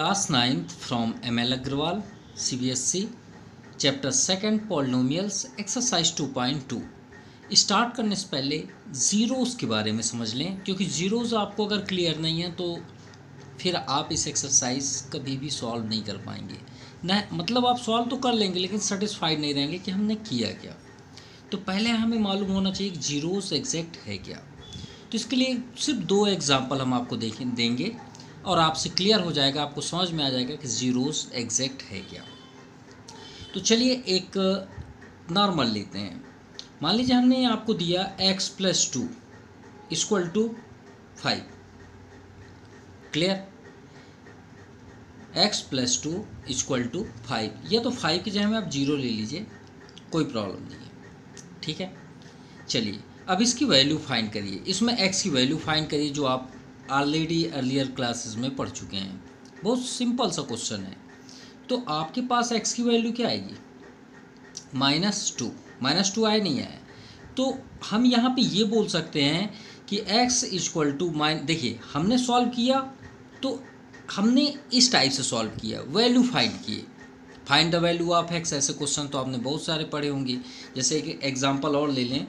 Class 9th from ML Agrawal, CBSE, Chapter 2nd Polynomials, Exercise 2.2। Start करने से पहले zeros के बारे में समझ लें, क्योंकि ज़ीरोज़ आपको अगर क्लियर नहीं है तो फिर आप इस एक्सरसाइज कभी भी सॉल्व नहीं कर पाएंगे ना। मतलब आप सॉल्व तो कर लेंगे लेकिन सेटिस्फाइड नहीं रहेंगे कि हमने किया क्या। तो पहले हमें मालूम होना चाहिए कि ज़ीरोज़ एग्जैक्ट है क्या। तो इसके लिए सिर्फ दो एग्जाम्पल हम आपको देंगे और आपसे क्लियर हो जाएगा, आपको समझ में आ जाएगा कि ज़ीरोज़ एग्जैक्ट है क्या। तो चलिए एक नॉर्मल लेते हैं। मान लीजिए हमने आपको दिया x + 2 = 5। क्लियर? x + 2 = 5, या तो 5 की जगह में आप 0 ले लीजिए, कोई प्रॉब्लम नहीं है। ठीक है, चलिए अब इसकी वैल्यू फाइंड करिए। इसमें x की वैल्यू फाइंड करिए जो आप ऑलरेडी अर्लियर क्लासेस में पढ़ चुके हैं। बहुत सिंपल सा क्वेश्चन है। तो आपके पास x की वैल्यू क्या आएगी? -2। -2 आया नहीं आया? तो हम यहाँ पे ये बोल सकते हैं कि x = देखिए हमने सॉल्व किया तो हमने इस टाइप से सॉल्व किया, वैल्यू फाइंड किए। Find the value of x, ऐसे क्वेश्चन तो आपने बहुत सारे पढ़े होंगे। जैसे एक एग्जांपल और ले लें,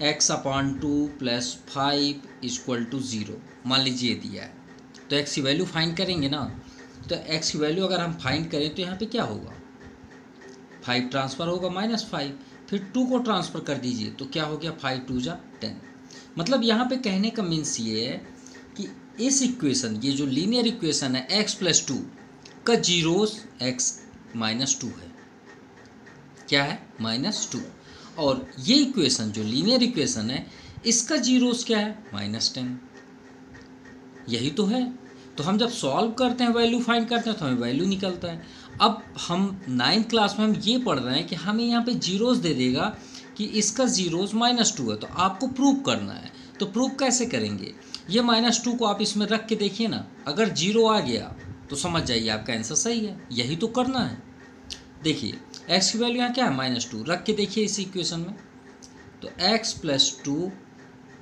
x/2 + 5 = 0। मान लीजिए दिया है तो x की वैल्यू फाइंड करेंगे ना। तो x की वैल्यू अगर हम फाइंड करें तो यहाँ पे क्या होगा? 5 ट्रांसफ़र होगा -5, फिर 2 को ट्रांसफ़र कर दीजिए तो क्या हो गया? 5 × 2 = 10। मतलब यहाँ पे कहने का मीन्स ये है कि इस इक्वेशन, ये जो लीनियर इक्वेशन है x + 2 का जीरोस x -2 है। क्या है? -2। और ये इक्वेशन जो लीनियर इक्वेशन है इसका जीरोस क्या है? -10। यही तो है। तो हम जब सॉल्व करते हैं, वैल्यू फाइंड करते हैं तो हमें वैल्यू निकलता है। अब हम 9th क्लास में हम ये पढ़ रहे हैं कि हमें यहाँ पे जीरोस दे देगा कि इसका जीरोस -2 है, तो आपको प्रूव करना है। तो प्रूव कैसे करेंगे? ये -2 को आप इसमें रख के देखिए ना, अगर 0 आ गया तो समझ जाइए आपका आंसर सही है। यही तो करना है। देखिए x की वैल्यू यहाँ क्या है? -2। रख के देखिए इस इक्वेशन में, तो x + 2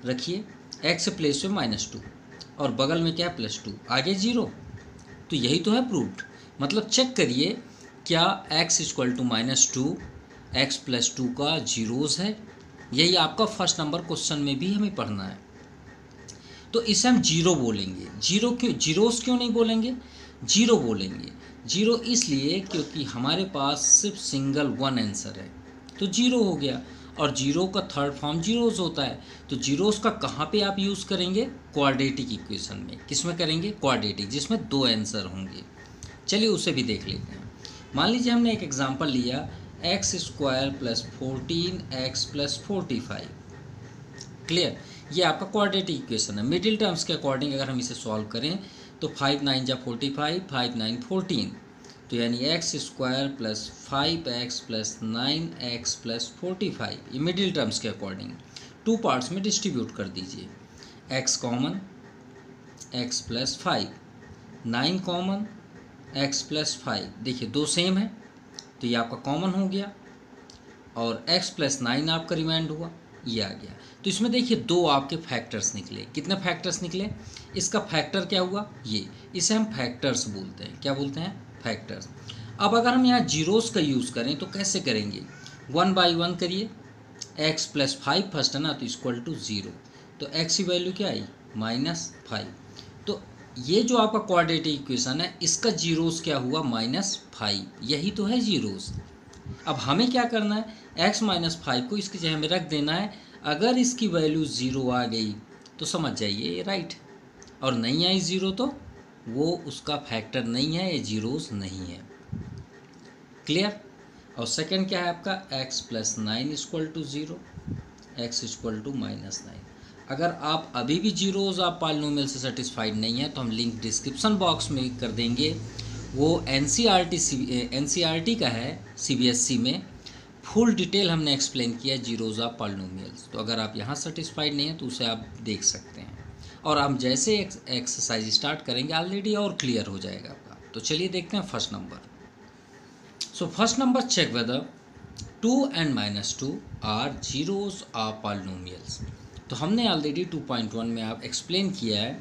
रखिए, x से प्लेस में -2 और बगल में क्या है? +2, आगे 0। तो यही तो है प्रूव्ड। मतलब चेक करिए क्या x = -2 x + 2 का जीरोस है। यही आपका फर्स्ट नंबर क्वेश्चन में भी हमें पढ़ना है। तो इसे हम 0 बोलेंगे। जीरोस क्यों नहीं बोलेंगे? 0 बोलेंगे। 0 इसलिए क्योंकि हमारे पास सिर्फ सिंगल 1 आंसर है, तो 0 हो गया। और 0 का थर्ड फॉर्म जीरोस होता है। तो जीरोस का कहाँ पे आप यूज़ करेंगे? क्वाड्रेटिक इक्वेशन में। किस में करेंगे? क्वाड्रेटिक, जिसमें 2 आंसर होंगे। चलिए उसे भी देख लेते हैं। मान लीजिए हमने एक एग्जांपल लिया, x² + 14x + 45। क्लियर? ये आपका क्वाड्रेटिक इक्वेशन है। मिडिल टर्म्स के अकॉर्डिंग अगर हम इसे सॉल्व करें तो 5 × 9 = 45, 5 × 9 = 14। तो यानी x² + 5x + 9x + 45, ये मिडिल टर्म्स के अकॉर्डिंग 2 पार्ट्स में डिस्ट्रीब्यूट कर दीजिए। x common, x + 5, 9 common, x + 5। देखिए 2 सेम है तो ये आपका कॉमन हो गया, और x + 9 आपका रिमाइंड हुआ, ये आ गया। तो इसमें देखिए 2 आपके फैक्टर्स निकले। कितने फैक्टर्स निकले? इसका फैक्टर क्या हुआ? ये, इसे हम फैक्टर्स बोलते हैं। क्या बोलते हैं? फैक्टर्स। अब अगर हम यहाँ जीरोस का यूज़ करें तो कैसे करेंगे? 1 बाई 1 करिए। x + 5 फर्स्ट है ना, तो = 0। तो x की वैल्यू क्या आई? -5। तो ये जो आपका क्वाड्रेटिक इक्वेशन है इसका जीरोस क्या हुआ? -5। यही तो है जीरोस। अब हमें क्या करना है? x - 5 को इसकी जगह में रख देना है। अगर इसकी वैल्यू 0 आ गई तो समझ जाइए ये राइट, और नहीं आई 0 तो वो उसका फैक्टर नहीं है, ये जीरोस नहीं है। क्लियर? और सेकंड क्या है आपका? x + 9 = 0, x = -9। अगर आप अभी भी जीरोस आप पॉलिनोमियल से सेटिस्फाइड नहीं है तो हम लिंक डिस्क्रिप्शन बॉक्स में कर देंगे। वो NCERT का है, CBSE में फुल डिटेल हमने एक्सप्लेन किया जीरोस ऑफ पॉलिनोमियल्स। तो अगर आप यहाँ सेटिस्फाइड नहीं हैं तो उसे आप देख सकते हैं। और हम जैसे एक्सरसाइज स्टार्ट करेंगे ऑलरेडी और क्लियर हो जाएगा आपका। तो चलिए देखते हैं first number. So first number, check whether 2 and -2 are zeros of polynomials. तो हमने ऑलरेडी 2.1 में आप एक्सप्लेन किया है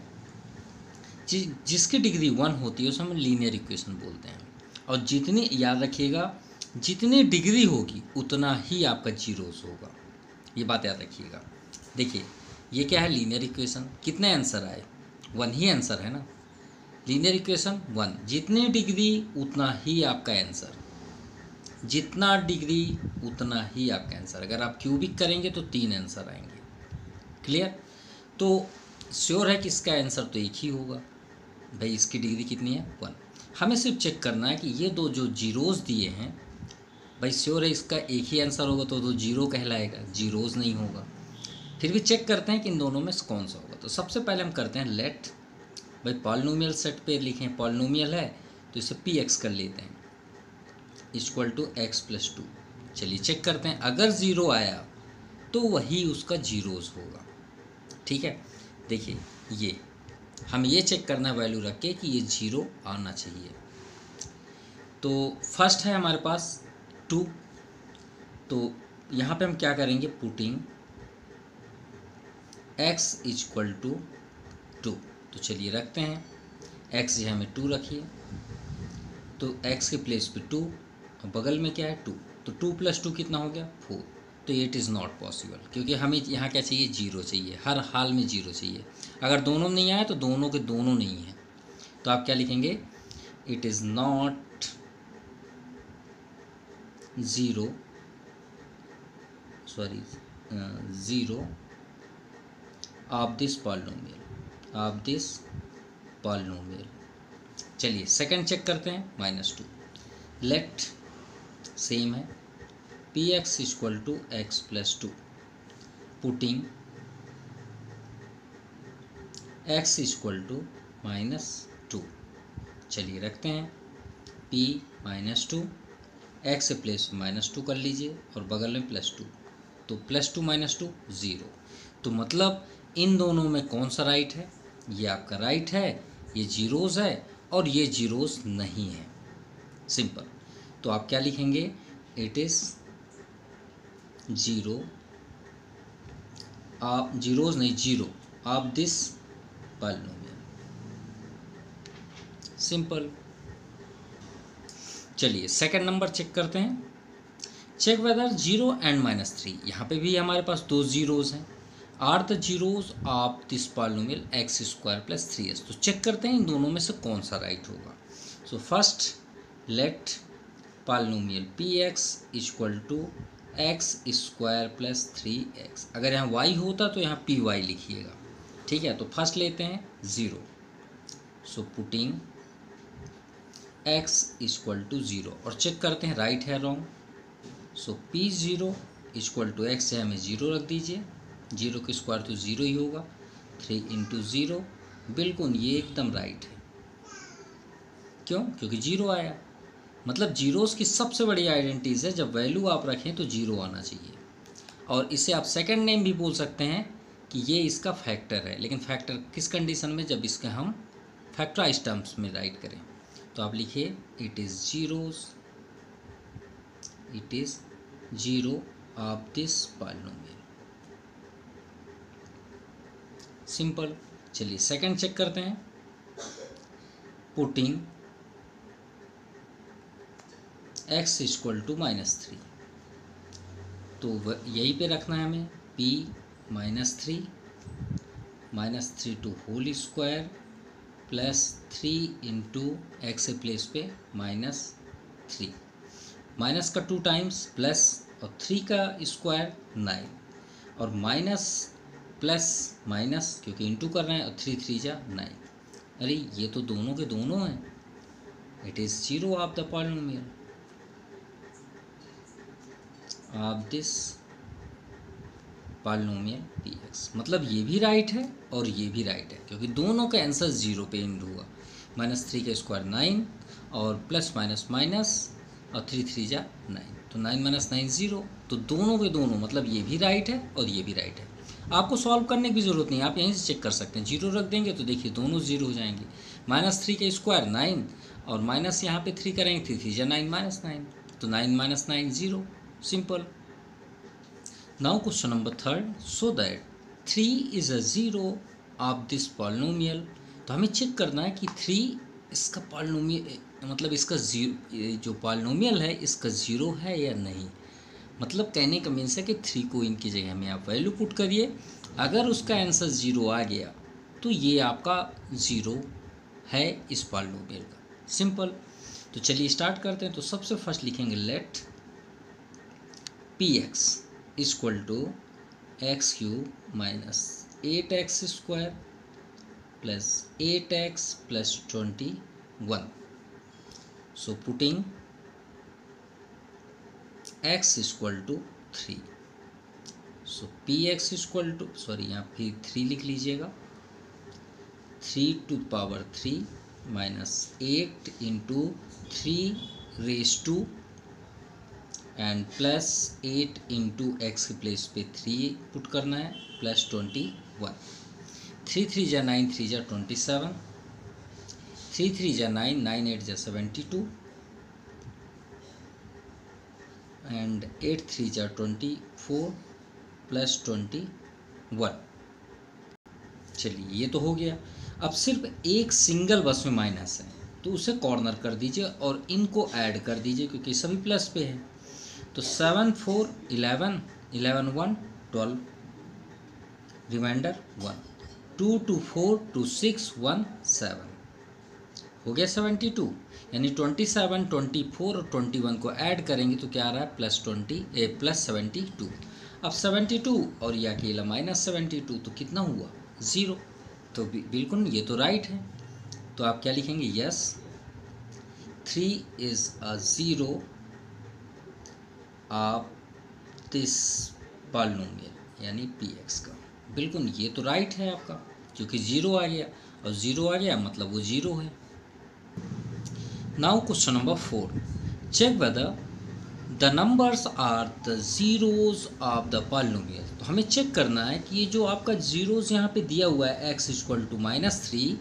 जिसकी डिग्री 1 होती है उसे हम लीनियर इक्वेशन बोलते हैं। और जितनी, याद रखिएगा, जितनी डिग्री होगी उतना ही आपका जीरोस होगा, ये बात याद रखिएगा। देखिए ये क्या है, लीनियर इक्वेशन। कितने आंसर आए, 1 ही आंसर है ना। लीनियर इक्वेशन 1, जितनी डिग्री उतना ही आपका आंसर, जितना डिग्री उतना ही आपका आंसर। अगर आप क्यूबिक करेंगे तो 3 आंसर आएंगे। क्लियर? तो श्योर है कि इसका आंसर तो एक ही होगा भाई। इसकी डिग्री कितनी है, 1। हमें सिर्फ चेक करना है कि ये दो जो जीरोज़ दिए हैं भाई, श्योर है इसका एक ही आंसर होगा तो जीरो कहलाएगा, जीरोज़ नहीं होगा। फिर भी चेक करते हैं कि इन दोनों में से कौन सा होगा। तो सबसे पहले हम करते हैं लेट, भाई पॉलिनोमियल सेट पे लिखें, पॉलिनोमियल है तो इसे px कर लेते हैं, इक्वल टू x + 2। चलिए चेक करते हैं, अगर ज़ीरो आया तो वही उसका जीरोज़ होगा। ठीक है, देखिए ये हम ये चेक करना वैल्यू रख के कि ये जीरो आना चाहिए। तो फर्स्ट है हमारे पास 2, तो यहाँ पे हम क्या करेंगे, पुटिंग x = 2। तो चलिए रखते हैं, x जो हमें 2 रखिए, तो x के प्लेस पे 2 और बगल में क्या है 2, तो 2 + 2 कितना हो गया, 4। तो इट इज़ नॉट पॉसिबल, क्योंकि हमें यहाँ क्या चाहिए, जीरो चाहिए, हर हाल में जीरो चाहिए। अगर दोनों में नहीं आया तो दोनों के दोनों नहीं हैं, तो आप क्या लिखेंगे, it is not zero of this polynomial. चलिए सेकंड चेक करते हैं, -2। लेट सेम है, px = x + 2, पुटिंग x = -2। चलिए रखते हैं, p -2, x से प्लेस -2 कर लीजिए और बगल में +2, तो +2 - 2 0। तो मतलब इन दोनों में कौन सा राइट है, ये आपका राइट है, ये जीरोज़ है और ये जीरोज़ नहीं है, सिंपल। तो आप क्या लिखेंगे, इट इज़ जीरो आप जीरोज़ नहीं, zero of this polynomial, simple. चलिए सेकंड नंबर चेक करते हैं, चेक वेदर 0 एंड -3। यहाँ पे भी हमारे पास 2 जीरोज़ हैं, are the zeros of this polynomial x² + 3s। तो चेक करते हैं इन दोनों में से कौन सा राइट होगा। So first let polynomial px = x² + 3x। अगर यहाँ y होता तो यहाँ py लिखिएगा, ठीक है। तो फर्स्ट लेते हैं 0, सो पुटिंग x = 0 और चेक करते हैं राइट है रॉन्ग। सो p0 = x से हमें 0 रख दीजिए, 0 का स्क्वायर तो 0 ही होगा, 3 × 0, बिल्कुल ये एकदम राइट है। क्यों? क्योंकि 0 आया। मतलब जीरोज़ की सबसे बड़ी आइडेंटिटीज़ है, जब वैल्यू आप रखें तो 0 आना चाहिए। और इसे आप सेकंड नेम भी बोल सकते हैं कि ये इसका फैक्टर है, लेकिन फैक्टर किस कंडीशन में, जब इसके हम फैक्टराइज टर्म्स में राइट करें। तो आप लिखिए it is zero of this polynomial, simple. चलिए सेकंड चेक करते हैं, पुटिंग x = -3। तो यहीं पे रखना है हमें, p -3 -3 होल स्क्वायर +3 × x से प्लेस पे -3, माइनस का 2 टाइम्स प्लस और 3 का स्क्वायर 9 और माइनस प्लस माइनस क्योंकि इंटू कर रहे हैं और 3 3 जा 9। अरे ये तो दोनों के दोनों हैं, it is zero of the polynomial of this polynomial px। मतलब ये भी राइट है और ये भी राइट है, क्योंकि दोनों का आंसर 0 पे एंड हुआ। -3 का स्क्वायर 9 और प्लस माइनस माइनस और 3 3 जा 9, तो 9 - 9 0। तो दोनों के दोनों, मतलब ये भी राइट है और ये भी राइट है। आपको सॉल्व करने की ज़रूरत नहीं, आप यहीं से चेक कर सकते हैं। 0 रख देंगे तो देखिए दोनों 0 हो जाएंगे। -3 का स्क्वायर 9 और माइनस यहाँ पे 3 करेंगे, 3 3 जा 9 -9, तो 9 - 9 0, simple. Now question number 3, so that 3 is a zero of this polynomial. तो हमें चेक करना है कि 3 इसका पॉलिनोमियल, मतलब इसका जो पॉलिनोमियल है इसका 0 है या नहीं। मतलब कहने का मीन्स है कि 3 को इनकी जगह में आप वैल्यू पुट करिए, अगर उसका आंसर 0 आ गया तो ये आपका 0 है इस पॉलिनोमियल का। सिंपल। तो चलिए स्टार्ट करते हैं। तो सबसे फर्स्ट लिखेंगे let p x equal to x cube minus 8x² plus 8x plus 21। So putting x equal to 3। So p x equal to, sorry यहाँ फिर 3 लिख लीजिएगा, 3 to power 3 minus 8 into 3 raise to and plus 8 into x के place पे 3 put करना है plus 21। 3 3 जा 9, 3 जा 27, 3 3 जा 9, 9 8 जा 72 एंड 8 3 जा 24 प्लस 21। चलिए ये तो हो गया। अब सिर्फ एक सिंगल बस में माइनस है तो उसे कॉर्नर कर दीजिए और इनको ऐड कर दीजिए क्योंकि सभी प्लस पे है। तो 7 4 11, 11 1 12, रिमाइंडर 1, 2 2 4 2 6 1 7, हो गया 72। यानी 27 24 और 21 को ऐड करेंगे तो क्या आ रहा है प्लस 72। अब 72 और यह अकेला माइनस 72 तो कितना हुआ 0। तो बिल्कुल ये तो राइट है। तो आप क्या लिखेंगे, yes 3 is a 0 of this polynomial यानी पी एक्स का। बिल्कुल ये तो राइट है आपका, क्योंकि 0 आ गया और 0 आ गया मतलब वो 0 है। Now question number 4, check whether the numbers are the zeros of the polynomial. तो हमें चेक करना है कि ये जो आपका जीरोज यहाँ पे दिया हुआ है x इक्वल टू -3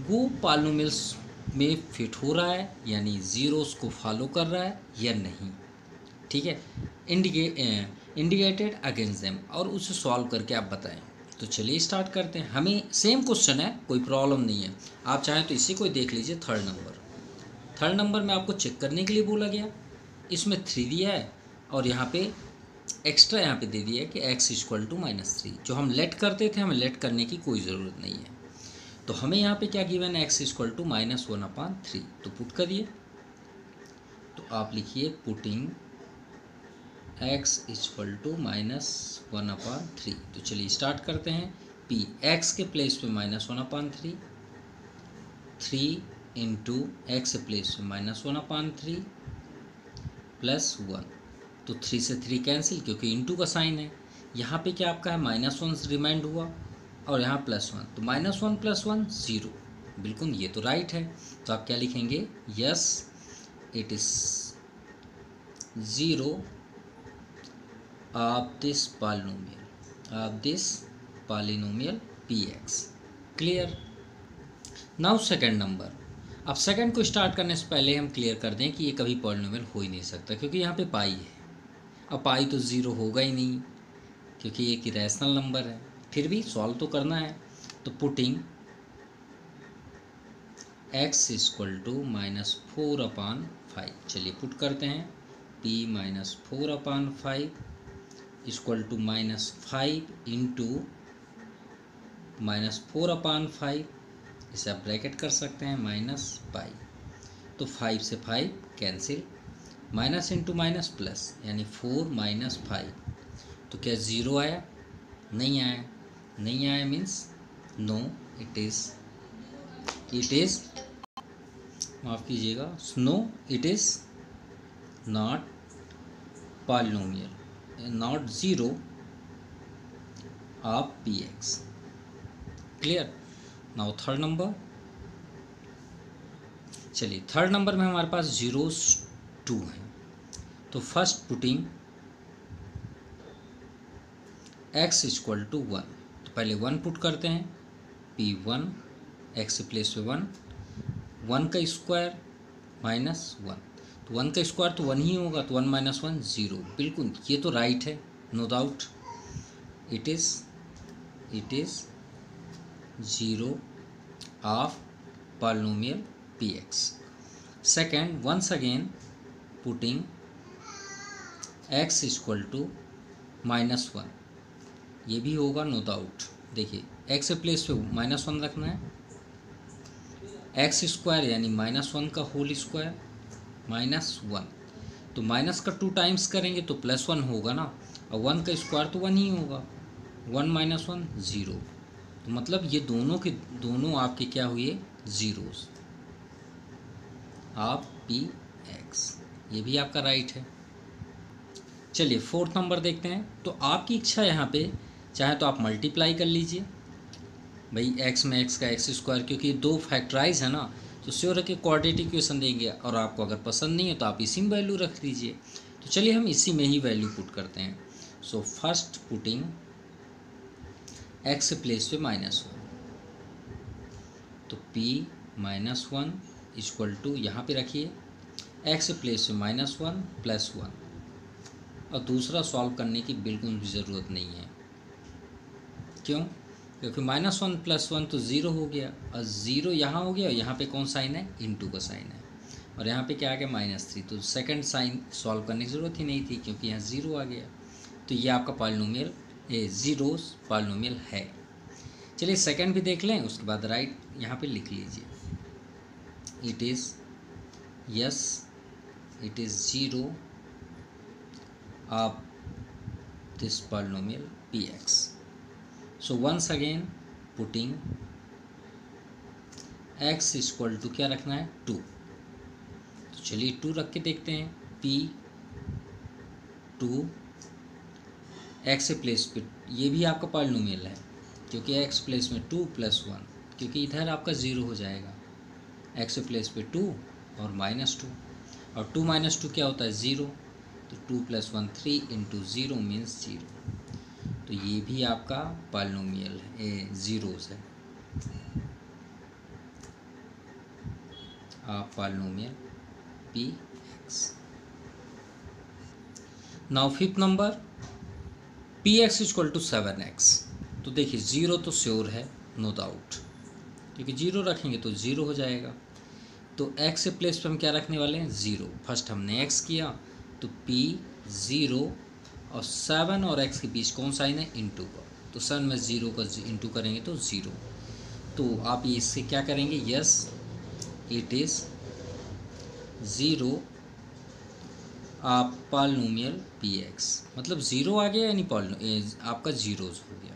वो पॉलिनोमियल्स में फिट हो रहा है यानी जीरोस को फॉलो कर रहा है या नहीं। ठीक है, इंडिकेटेड अगेंस्ट देम, और उसे सॉल्व करके आप बताएं। तो चलिए स्टार्ट करते हैं। हमें सेम क्वेश्चन है, कोई प्रॉब्लम नहीं है। आप चाहें तो इसी को देख लीजिए। थर्ड नंबर में आपको चेक करने के लिए बोला गया, इसमें 3 दिया है और यहाँ पे एक्स्ट्रा यहाँ पे दे दिया है कि x इक्वल टू -3। जो हम लेट करते थे हमें लेट करने की कोई ज़रूरत नहीं है। तो हमें यहाँ पे क्या गिवन है, x इक्वल टू -1/3। तो पुट करिए। तो आप लिखिए पुटिंग x इक्वल टू -1/3। तो चलिए स्टार्ट करते हैं। p x के प्लेस पे -1/3, 3 इंटू एक्स प्लेस पे -1/3 प्लस 1। तो 3 से 3 कैंसिल क्योंकि इंटू का साइन है। यहाँ पे क्या आपका है -1 रिमाइंड हुआ और यहाँ +1, तो -1 + 1 0। बिल्कुल ये तो राइट है। तो आप क्या लिखेंगे, yes it is 0 of this polynomial px। Clear. Now second number. अब सेकंड को स्टार्ट करने से पहले हम क्लियर कर दें कि ये कभी पॉलिनोमियल हो ही नहीं सकता क्योंकि यहाँ पे पाई है। अब पाई तो 0 होगा ही नहीं क्योंकि ये एक इरेशनल नंबर है। फिर भी सॉल्व तो करना है। तो पुटिंग x इक्वल टू -4/5। चलिए पुट करते हैं। p -4/5 इक्वल टू -5 इंटू -4/5, इसे आप ब्रैकेट कर सकते हैं -π। तो 5 से 5 cancel, minus into minus plus यानी 4 - 5। तो क्या 0 आया? नहीं आया। नहीं आया मीन्स नो, इट इज़ माफ़ कीजिएगा, no it is not polynomial, not 0 of px। Clear. Now third number. चलिए थर्ड नंबर में हमारे पास 0s 2 हैं। तो first putting x equal to 1। तो पहले 1 पुट करते हैं। p1 x प्लेस पे 1 का स्क्वायर -1। तो 1 का स्क्वायर तो 1 ही होगा, तो 1 - 1 0। बिल्कुल ये तो राइट है, no doubt. It is 0 of polynomial px. Second, once again putting x equal to -1, ये भी होगा नो डाउट। देखिए x के प्लेस पे -1 रखना है, एक्स स्क्वायर यानी -1 का होल स्क्वायर -1, तो माइनस का 2 टाइम्स करेंगे तो +1 होगा ना, और 1 का स्क्वायर तो 1 ही होगा, 1 - 1 0, तो मतलब ये दोनों के दोनों आपके क्या हुए ज़ीरोस आप पी एक्स, ये भी आपका राइट है। चलिए फोर्थ नंबर देखते हैं। तो आपकी इच्छा यहाँ पे चाहे तो आप मल्टीप्लाई कर लीजिए भाई एक्स में एक्स का एक्स स्क्वायर, क्योंकि दो फैक्टराइज है ना, तो श्योर है कि क्वाड्रेटिक इक्वेशन देंगे, और आपको अगर पसंद नहीं है तो आप इसी में वैल्यू रख दीजिए। तो चलिए हम इसी में ही वैल्यू पुट करते हैं। So first putting x place पे -1, तो p -1 इक्वल टू यहाँ पे रखिए एक्स प्लेस पे -1 +1, और दूसरा सॉल्व करने की बिल्कुल भी ज़रूरत नहीं है। क्यों? क्योंकि -1 +1 तो 0 हो गया, और 0 यहाँ हो गया, और यहाँ पे कौन साइन है, इनटू का साइन है, और यहाँ पे क्या आ गया -3, तो सेकंड साइन सॉल्व करने की ज़रूरत ही नहीं थी क्योंकि यहाँ 0 आ गया। तो ये आपका पॉलिनोमियल ज़ीरोस पॉलिनोमियल है। चलिए सेकंड भी देख लें, उसके बाद राइट यहाँ पे लिख लीजिए, it is yes it is 0 of this polynomial px. So once again putting x equal to क्या रखना है 2, तो चलिए 2 रख के देखते हैं, p 2 x प्लेस पे, ये भी आपका पॉलिनोमियल है क्योंकि x प्लेस में 2 + 1, क्योंकि इधर आपका 0 हो जाएगा, x प्लेस पे 2 और -2, और 2 - 2 क्या होता है 0, तो 2 + 1 3 × 0 मीन्स 0, तो ये भी आपका पॉलिनोमियल है, ज़ीरोस है, polynomial px. Now fifth number px equal to 7x, तो देखिए 0 तो श्योर है नो डाउट, क्योंकि 0 रखेंगे तो 0 हो जाएगा, तो x के प्लेस पे हम क्या रखने वाले हैं 0, फर्स्ट हमने x किया तो p 0, और 7 और x के बीच कौन साइन है इनटू का, तो 7 में 0 का इंटू करेंगे तो 0, तो आप ये इससे क्या करेंगे, यस इट इज़ 0 आप पॉलिनोमियल px, मतलब 0 आ गया यानी आपका ज़ीरोस हो गया।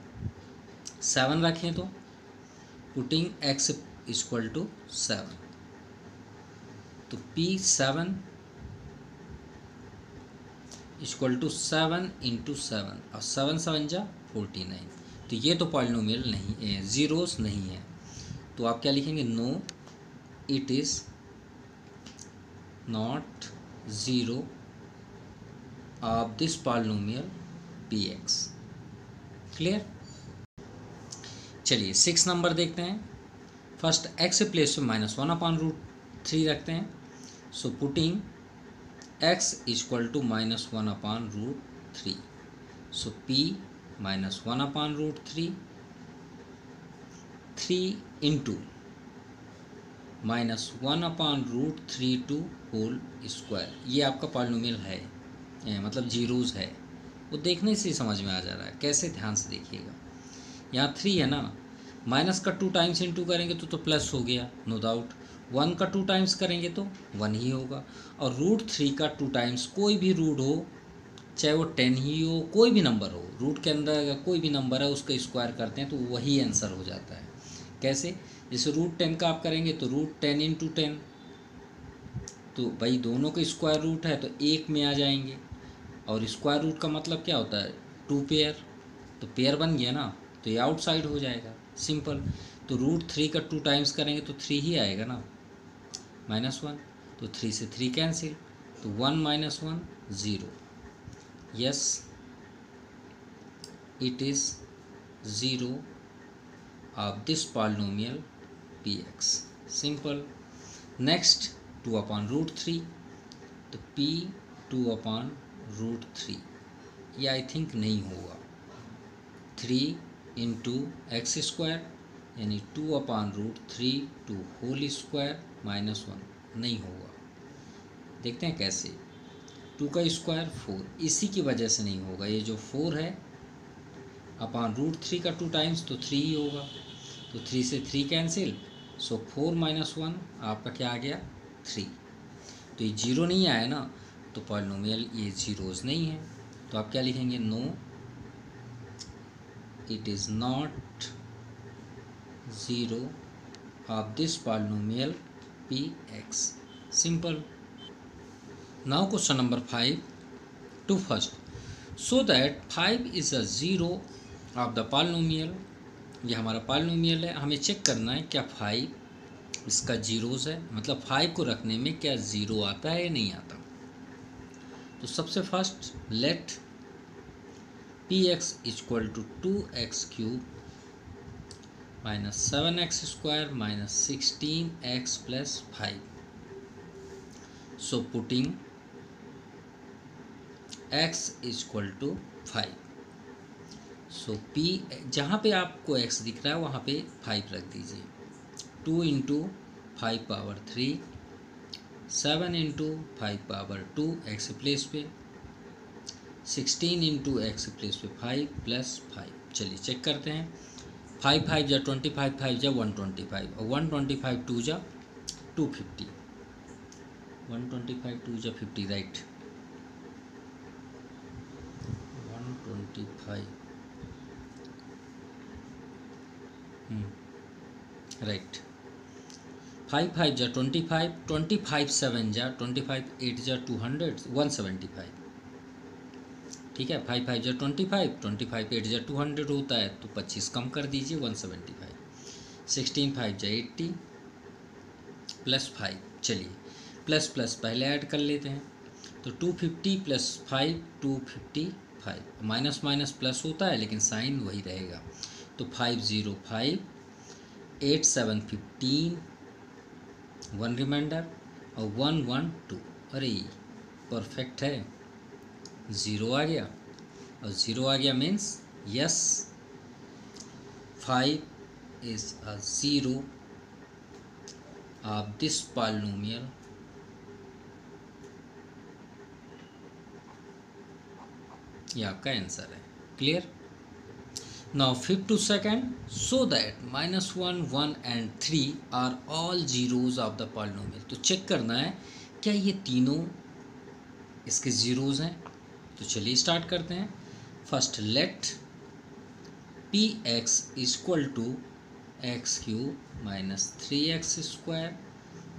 7 रखें तो पुटिंग x इक्वल टू 7, तो p7 इक्वल टू 7 × 7, और 7 7 जा 49, तो ये तो पॉलिनोमियल नहीं है, ज़ीरोस नहीं है, तो आप क्या लिखेंगे, no it is not 0 of this polynomial px. Clear? चलिए 6 नंबर देखते हैं। फर्स्ट x प्लेस पे -1/√3 रखते हैं, so putting x equal to -1/√3, so p -1/√3 3 × -1/√3 to whole square, ये आपका पॉलिनोमियल है, मतलब जीरोस है, वो देखने से ही समझ में आ जा रहा है, कैसे ध्यान से देखिएगा, यहाँ 3 है ना, माइनस का 2 टाइम्स इंटू करेंगे तो प्लस हो गया नो डाउट, 1 का 2 टाइम्स करेंगे तो 1 ही होगा, और √3 का 2 टाइम्स कोई भी रूट हो, चाहे वो 10 ही हो, कोई भी नंबर हो, रूट के अंदर अगर कोई भी नंबर है उसका स्क्वायर करते हैं तो वही आंसर हो जाता है। कैसे? जैसे √10 का आप करेंगे तो √10 × 10, तो भाई दोनों का स्क्वायर रूट है तो एक में आ जाएंगे, और स्क्वायर रूट का मतलब क्या होता है 2 पेयर, तो पेयर बन गया ना, तो ये आउटसाइड हो जाएगा, सिंपल। तो √3 का 2 टाइम्स करेंगे तो 3 ही आएगा ना, -1, तो 3 से 3 कैंसिल, तो 1 - 1 0, yes it is 0 of this polynomial px, simple. Next 2/√3, तो p 2/√3, ये आई थिंक नहीं होगा, 3 × x² यानी 2/√3 टू होल स्क्वायर माइनस 1 नहीं होगा। देखते हैं कैसे। 2 का स्क्वायर 4, इसी की वजह से नहीं होगा। ये जो 4 है /√3 का 2 टाइम्स तो 3 ही होगा, तो 3 से 3 कैंसिल, सो 4 माइनस 1 आपका क्या आ गया 3। तो ये 0 नहीं आया ना, तो पॉलिनोमियल ये जीरोज़ नहीं है। तो आप क्या लिखेंगे, no it is not zero of this polynomial px। Simple. Now question number 5 to first, so that 5 is a zero of the polynomial. ये हमारा पॉलिनोमियल है, हमें चेक करना है क्या 5 इसका जीरोज़ है, मतलब 5 को रखने में क्या ज़ीरो आता है या नहीं आता। तो सबसे first let px equal to 2x³ minus 7x² minus 16x plus 5। So putting x equal to 5, so p जहाँ पे आपको x दिख रहा है वहाँ पे 5 रख दीजिए। 2 into 5 power 3, 7 into 5 power 2 x place पे, 16 इंटू x प्लेस पे 5 प्लस 5। चलिए चेक करते हैं। 5 5 जा 25, 5 जा 125, और 125 2 जा 250, 125 2 जा 50, राइट। 125 राइट। 5 5 जा 25, 25 7 जा 25, 8 जा 200, 175। ठीक है, 5 5 जा 25, 25 8 जा 200 होता है, तो 25 कम कर दीजिए 175। 16 5 जा 80 प्लस 5। चलिए प्लस प्लस पहले ऐड कर लेते हैं, तो 250 प्लस 5 255, माइनस माइनस प्लस होता है लेकिन साइन वही रहेगा। तो 505 8 7 15, 1 रिमाइंडर और 1 1 2। अरे परफेक्ट है, ज़ीरो आ गया, और ज़ीरो आ गया means yes 5 is a zero of this polynomial. ये आपका आंसर है। Clear. Now 5 to 2nd, so that -1 1 and 3 are all zeros of the polynomial। तो चेक करना है क्या ये तीनों इसके ज़ीरोज़ हैं। तो चलिए स्टार्ट करते हैं। First let px equal to x³ minus 3x²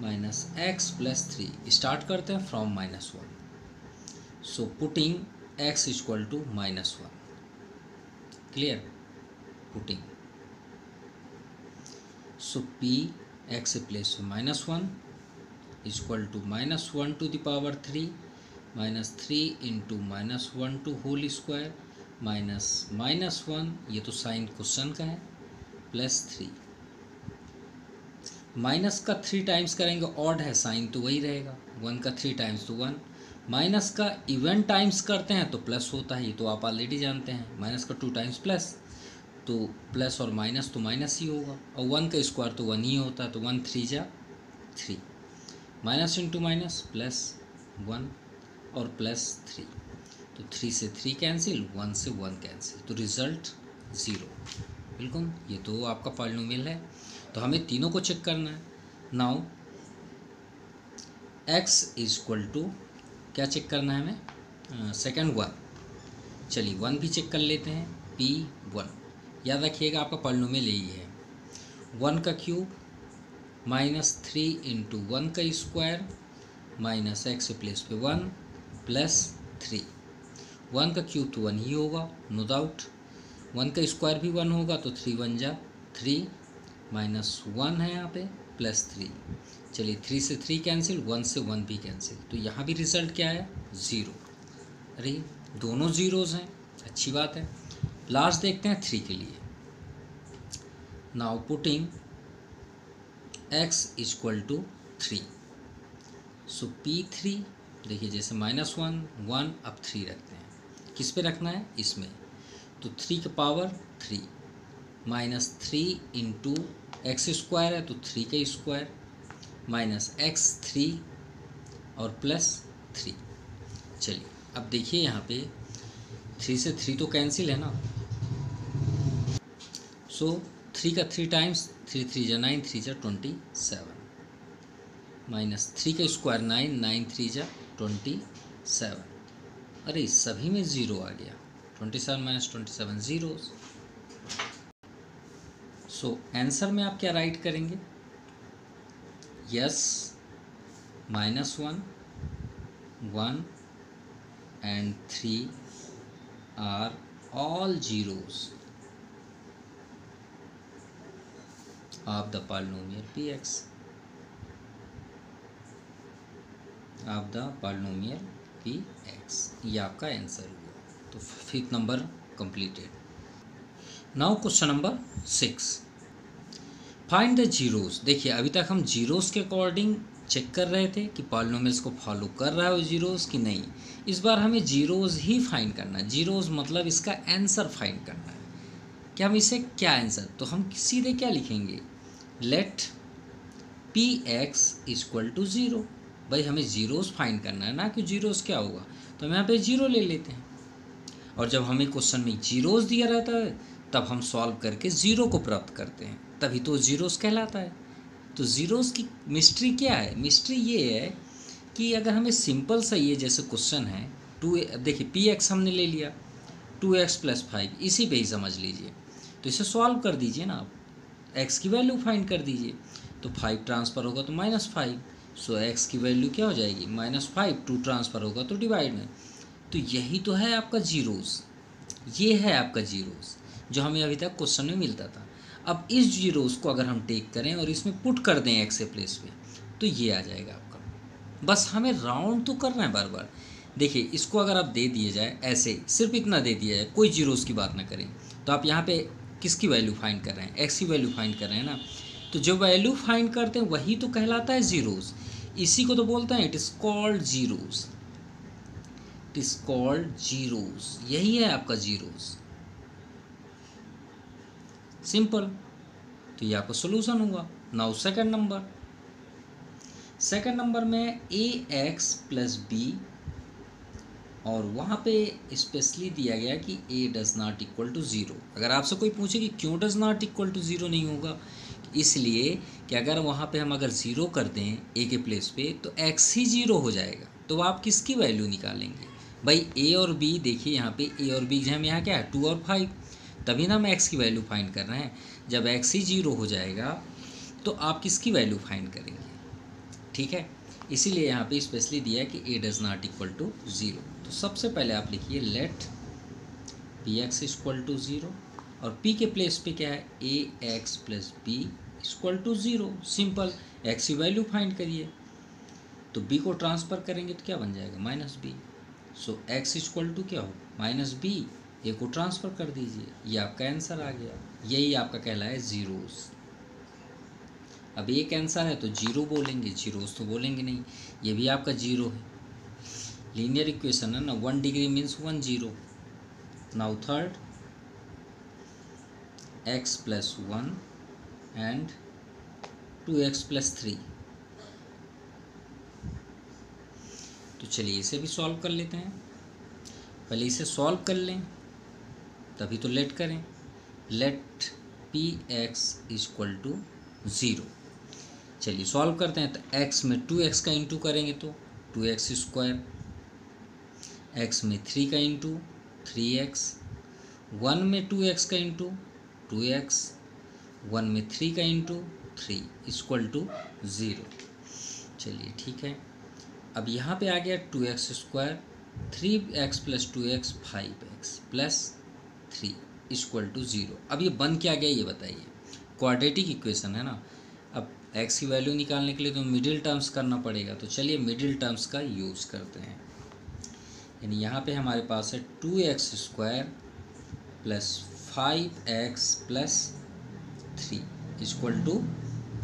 minus x plus 3। Start करते हैं from -1, so putting x equal to -1। Clear. Putting, so p x place -1 equal to -1 to the power 3 minus 3 into -1 to whole square minus -1, ये तो sign question का है, plus 3। Minus का 3 times करेंगे odd है, sign तो वही रहेगा। 1 का 3 टाइम्स तो 1। माइनस का इवन टाइम्स करते हैं तो प्लस होता है, ये तो आप ऑलरेडी जानते हैं। माइनस का 2 टाइम्स प्लस, तो प्लस और माइनस तो माइनस ही होगा, और 1 का स्क्वायर तो 1 ही होता है, तो 1 3 जा 3, माइनस इंटू माइनस प्लस 1 और प्लस 3, तो 3 से 3 कैंसिल, 1 से 1 कैंसिल, तो रिज़ल्ट 0। बिल्कुल, ये तो आपका पॉलिनोमियल है। तो हमें तीनों को चेक करना है। नाउ x इक्वल टू क्या चेक करना है हमें, सेकंड 1। चलिए 1 भी चेक कर लेते हैं, p1। याद रखिएगा आपका पॉलिनोमियल यही है, 1 का क्यूब माइनस 3 इंटू 1 का स्क्वायर माइनस x प्लेस पे 1 प्लस 3। 1 का क्यूब तो 1 ही होगा, नो डाउट। 1 का स्क्वायर भी 1 होगा, तो 3 1 जा 3, माइनस 1 है यहाँ पे, प्लस 3। चलिए 3 से 3 कैंसिल, 1 से 1 भी कैंसिल, तो यहाँ भी रिजल्ट क्या है 0। अरे दोनों ज़ीरोज़ हैं, अच्छी बात है। लास्ट देखते हैं 3 के लिए। Now putting x equal to 3, so p3, देखिए जैसे -1 1, अब 3 रखते हैं। किस पे रखना है, इसमें, तो 3 का power 3 minus 3 into x square है तो 3 का स्क्वायर माइनस एक्स 3 और प्लस 3। चलिए अब देखिए यहाँ पे 3 से 3 तो कैंसिल है ना, सो 3 का 3 टाइम्स 3 3 जा 9 3 जा 27 माइनस 3 का स्क्वायर 9 9 3 जा 27। अरे सभी में ज़ीरो आ गया, 27 माइनस 27 ज़ीरो। सो आंसर में आप क्या राइट करेंगे, yes -1 1 and 3 are all zeros of the polynomial px, of the polynomial px। ये आपका आंसर हुआ। तो 5th number completed. Now question number 6, find the zeros. देखिए अभी तक हम जीरोस के अकॉर्डिंग चेक कर रहे थे कि पॉलिनोमियल्स को फॉलो कर रहा है वो जीरोस कि नहीं। इस बार हमें जीरोस ही फाइंड करना है। जीरोस मतलब इसका आंसर फाइंड करना है कि हम इसे क्या आंसर, तो हम सीधे क्या लिखेंगे, let p x equal to zero. भाई हमें जीरोस फाइंड करना है ना कि जीरोस क्या होगा, तो हम यहाँ पे जीरो ले लेते हैं। और जब हमें क्वेश्चन में जीरोस दिया रहता है तब हम सॉल्व करके ज़ीरो को प्राप्त करते हैं, तभी तो जीरोस कहलाता है। तो ज़ीरोस की मिस्ट्री क्या है, मिस्ट्री ये है कि अगर हमें सिंपल सा ये जैसे क्वेश्चन है देखिए पी एक्स हमने ले लिया 2x + 5, इसी पे ही समझ लीजिए। तो इसे सॉल्व कर दीजिए ना आप, x की वैल्यू फाइंड कर दीजिए। तो 5 ट्रांसफ़र होगा तो -5, सो x की वैल्यू क्या हो जाएगी -5। 2 ट्रांसफ़र होगा तो डिवाइड में। तो यही तो है आपका जीरोस, ये है आपका जीरोस जो हमें अभी तक क्वेश्चन में मिलता था। अब इस जीरोस को अगर हम टेक करें और इसमें पुट कर दें एक्स के प्लेस पे तो ये आ जाएगा आपका। बस हमें राउंड तो करना है बार बार। देखिए इसको अगर आप दे दिए जाए ऐसे, सिर्फ इतना दे दिया जाए, कोई जीरोस की बात ना करें, तो आप यहाँ पे किसकी वैल्यू फाइंड कर रहे हैं, एक्स की वैल्यू फाइंड कर रहे हैं ना। तो जो वैल्यू फाइंड करते हैं वही तो कहलाता है जीरोस। इसी को तो बोलते हैं it is called zeros, it is called zeros. यही है आपका जीरोस, सिंपल। तो ये आपका सोल्यूशन होगा। नाउ सेकंड नंबर में ax + b, और वहाँ पे स्पेशली दिया गया कि a does not equal to zero. अगर आपसे कोई पूछे कि क्यों does not equal to zero नहीं होगा, इसलिए कि अगर वहाँ पे हम अगर ज़ीरो कर दें a के प्लेस पे तो x ही ज़ीरो हो जाएगा। तो आप किसकी वैल्यू निकालेंगे भाई, a और b। देखिए यहाँ पे a और b हम यहाँ क्या है 2 और 5, तभी ना हम x की वैल्यू फाइंड कर रहे हैं। जब x ही ज़ीरो हो जाएगा तो आप किसकी वैल्यू फाइंड करेंगे, ठीक है। इसीलिए यहाँ पे स्पेशली दिया है कि a does not equal to zero. तो सबसे पहले आप लिखिए let p x equal to zero, और p के प्लेस पे क्या है ax + b equal to zero. Simple, x की वैल्यू फाइंड करिए, तो b को ट्रांसफ़र करेंगे तो क्या बन जाएगा -b। So x equal to क्या हो -b, a को ट्रांसफ़र कर दीजिए, ये आपका आंसर आ गया। यही आपका कहलाया है जीरोस। अब एक आंसर है तो जीरो बोलेंगे, जीरोस तो बोलेंगे नहीं। ये भी आपका जीरो है, लीनियर इक्वेशन है ना, 1 degree means 1 0। Now third x + 1 and 2x + 3। तो चलिए इसे भी सॉल्व कर लेते हैं। पहले इसे सॉल्व कर लें तभी तो लेट करें। Let p x equal to zero. चलिए सॉल्व करते हैं। तो x में 2x का इंटू करेंगे तो 2x², x में 3 का इंटू 3x, 1 में 2x का इंटू 2x, 1 में 3 का इंटू 3 इक्वल टू 0। चलिए ठीक है। अब यहाँ पे आ गया 2x², 3x + 2x 5x + 3 equal to 0। अब ये बन क्या गया ये बताइए, क्वाड्रेटिक इक्वेशन है ना। अब x की वैल्यू निकालने के लिए तो मिडिल टर्म्स करना पड़ेगा, तो चलिए मिडिल टर्म्स का यूज़ करते हैं। यानी यहाँ पे हमारे पास है 2x² + 5x + 3 इक्वल टू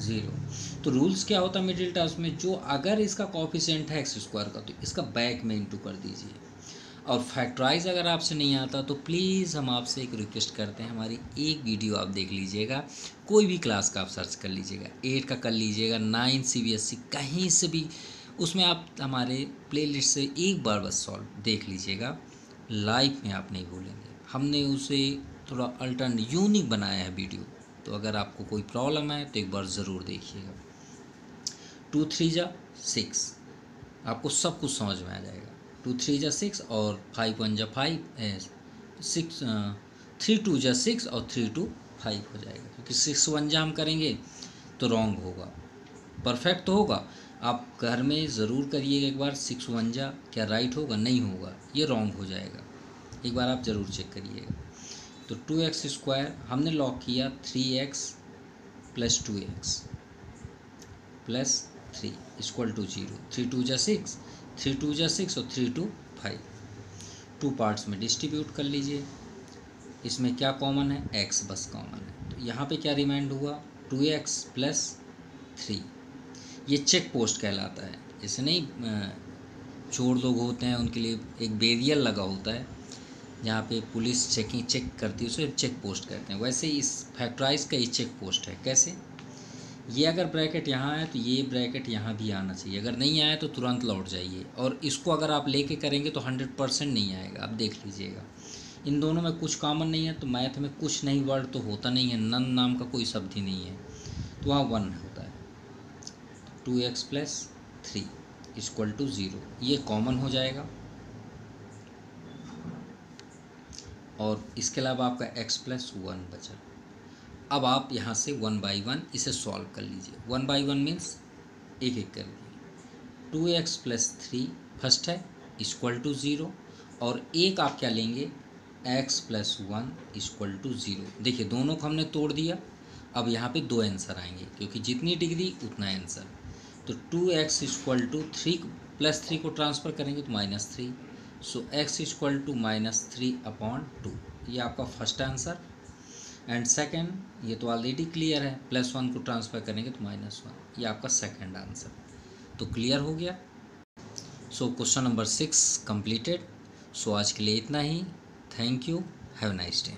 0। तो रूल्स क्या होता है मिडिल टर्म्स में, जो अगर इसका कोफिशिएंट है x² का तो इसका बैक में इंटू कर दीजिए। और फैक्टराइज अगर आपसे नहीं आता तो प्लीज़ हम आपसे एक रिक्वेस्ट करते हैं, हमारी एक वीडियो आप देख लीजिएगा, कोई भी क्लास का आप सर्च कर लीजिएगा, 8 का कर लीजिएगा, 9 CBSE कहीं से भी, उसमें आप हमारे प्लेलिस्ट से एक बार बस सॉल्व देख लीजिएगा, लाइफ में आप नहीं भूलेंगे। हमने उसे थोड़ा अल्टरन यूनिक बनाया है वीडियो, तो अगर आपको कोई प्रॉब्लम है तो एक बार ज़रूर देखिएगा। 2 3 जा 6, आपको सब कुछ समझ में आ जाएगा। 2 3 जा 6 और 5 1 जा 5, 6 3 2 जा 6 और 3 2 5 हो जाएगा, क्योंकि 6 1 जा हम करेंगे तो रॉन्ग होगा, परफेक्ट तो होगा। आप घर में ज़रूर करिएगा एक बार, 6 1 जा क्या राइट होगा, नहीं होगा, ये रॉन्ग हो जाएगा, एक बार आप ज़रूर चेक करिएगा। तो 2x² हमने लॉक किया 3x + 2x + 3 = 0। 3 2 जा 6, 3 2 जा 6 और 3 2 5, 2 पार्ट्स में डिस्ट्रीब्यूट कर लीजिए। इसमें क्या कॉमन है, x बस कॉमन है, तो यहाँ पे क्या रिमाइंड हुआ, 2x + 3। ये चेक पोस्ट कहलाता है, जैसे नहीं चोर लोग होते हैं उनके लिए एक बैरियर लगा होता है जहाँ पे पुलिस चेक करती है, उसे चेक पोस्ट कहते हैं। वैसे इस फैक्टराइज का ये चेक पोस्ट है। कैसे, ये अगर ब्रैकेट यहाँ है तो ये ब्रैकेट यहाँ भी आना चाहिए, अगर नहीं आया तो तुरंत लौट जाइए, और इसको अगर आप लेके करेंगे तो 100% नहीं आएगा, आप देख लीजिएगा। इन दोनों में कुछ कॉमन नहीं है, तो मैथ में कुछ नहीं वर्ड तो होता नहीं है, नन नाम का कोई शब्द ही नहीं है, तो वहाँ 1 होता है। 2x + 3 = 0, ये कॉमन हो जाएगा। और इसके अलावा आपका x + 1 बचा। अब आप यहाँ से 1 by 1 इसे सॉल्व कर लीजिए। 1 by 1 मीन्स एक एक कर लीजिए। 2x + 3 फर्स्ट है = 0, और एक आप क्या लेंगे, x + 1 = 0। देखिए दोनों को हमने तोड़ दिया, अब यहाँ पे 2 आंसर आएंगे, क्योंकि जितनी डिग्री उतना आंसर। तो 2x = 3 + 3 को ट्रांसफ़र करेंगे तो -3, सो x = -3/2, ये आपका फर्स्ट आंसर। एंड सेकंड ये तो ऑलरेडी क्लियर है, +1 को ट्रांसफ़र करेंगे तो -1, ये आपका सेकंड आंसर। तो क्लियर हो गया। So question number 6 completed. So आज के लिए इतना ही। Thank you, have a nice day.